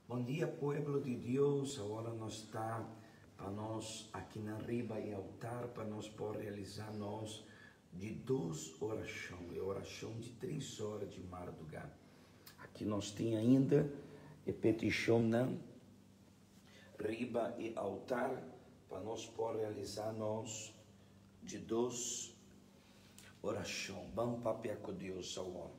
Bom dia, povo de Deus. Agora nós está para nós aqui na riba e altar para nós poder realizar nós de 2 orações, e oração de 3 horas de madrugada. Aqui nós tem ainda a petição na riba e altar para nós poder realizar nós de 2 orações. Vamos papiar com Deus agora.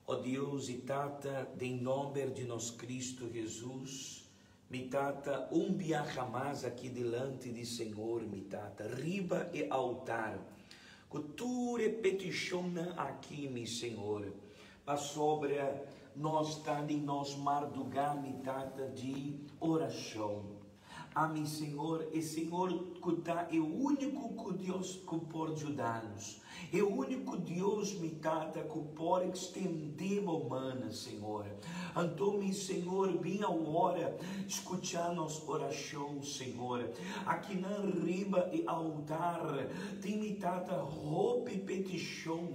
Ó Deus e Tata, em nome de nosso Cristo Jesus, mi Tata, dia jamais aqui delante de Senhor, mi Tata, riba e altar, com tua petição aqui, mi Senhor, para sobre nós estar em nós madrugar, mi Tata, de oração. Mi Senhor, e Senhor, que é o único que Deus que pode ajudar-nos. É o único Deus, mi Tata, que pode estender a humana, Senhor. Então, mi Senhor, vem a hora escutar nossa oração, Senhor. Aqui na riba e altar, tem, mi Tata, roupa e petição,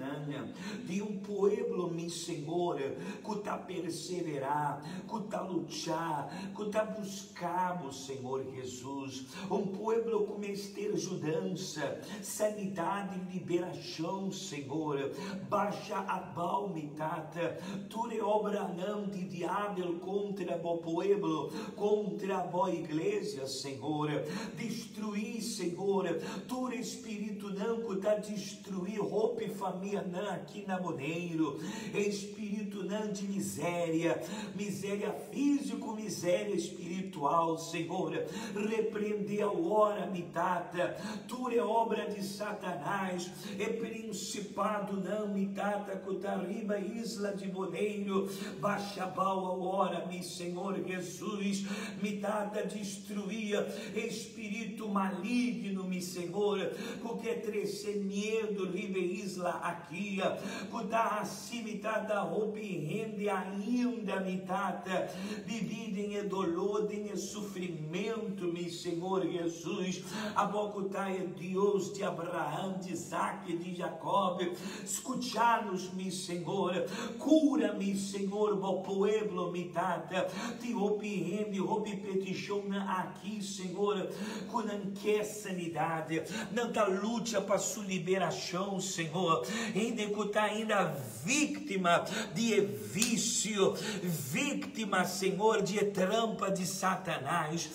de povo, mi Senhor, que está perseverar, que está lutar, que está buscando, Senhor Jesus. Povo com ter ajudança, sanidade e liberação, Senhor. Baixa a balmitata, tu é obra não de diabo contra o povo, contra a igreja, Senhor. Destruir, Senhor, tu espírito não que está destruir roupa e família não aqui na Boneiro. Espírito não de miséria, miséria física, miséria espiritual, Senhor. Repreender a hora, mi Tata, tu é obra de Satanás, é principado não, mi Tata, que está riba isla de Boneiro, baixa a hora, mi Senhor Jesus, mi Tata, destruía espírito maligno, mi Senhor, que quer trazer medo, riba isla aqui, que está assim, mi Tata, roupa e rende ainda, mi Tata, vivida em dolor, em sofrimento, mi Senhor Jesus. A boca é Deus de Abraão, de Isaac, de Jacob. Escucha-nos, mi Senhor. Cura-me, Senhor, o povo, mi Tata. Te roupe petição aqui, Senhor, que não quer sanidade, não está luta para sua liberação, Senhor. Ainda que está ainda vítima de vício, vítima, Senhor, de trampa de Satanás.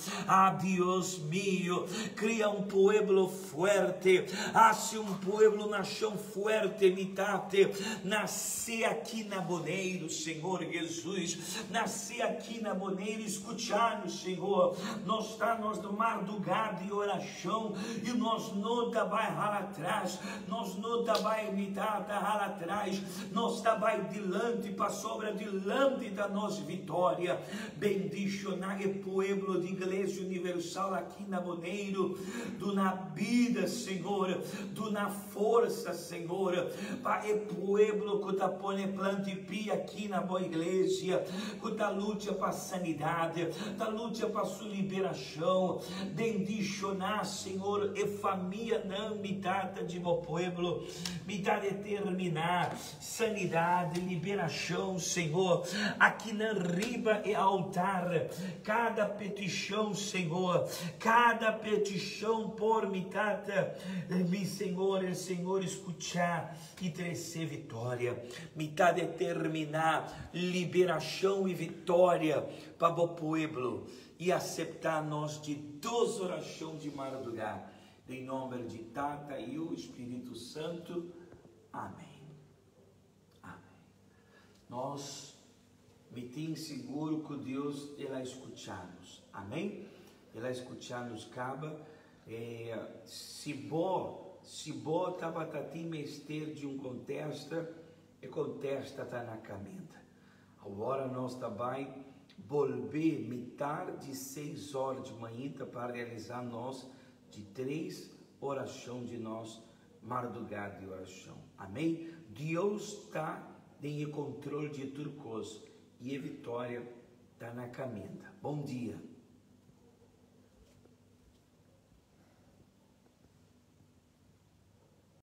Deus mío, cria povo fuerte, hace povo nação fuerte, mi Tate, nascer aqui na Boneiro, Senhor Jesus, nascer aqui na Boneiro, escutar-nos, Senhor. Nós estamos no madrugada de oração e nós não vai ralar atrás, nós não vai, mi Tate, ralar atrás, nós vai dilante, para sobra dilante da nossa vitória. Bendicionar o povo de Igreja Universal aqui na Boneiro, do na vida, Senhor, do na força, Senhor, para o povo que está pondo planta e pia aqui na boa igreja, que está luta para a sanidade, está luta para a sua liberação. Bendicionar, Senhor, e família não me trata de meu povo, me dá determinar sanidade, liberação, Senhor, aqui na riba e altar, cada petição, Senhor, cada petição por mi Tata, mi Senhor, Senhor, escutar e trazer vitória, me dá determinar liberação e vitória para o povo e aceitar nós de 2 orações de madrugada, em nome de Tata e o Espírito Santo. Amém. Amém. Nós me tem seguro que Deus irá escutar-nos. Amém? Irá escutar-nos, caba. Se bo estava tati mester de contesta, e contesta está na caminha. Agora nós também volver metade de 6 horas de manhã para realizar nós de 3 orações de nós madrugada de oração. Amém? Deus está em controle de tudo coisa e a vitória está na caminha. Bom dia.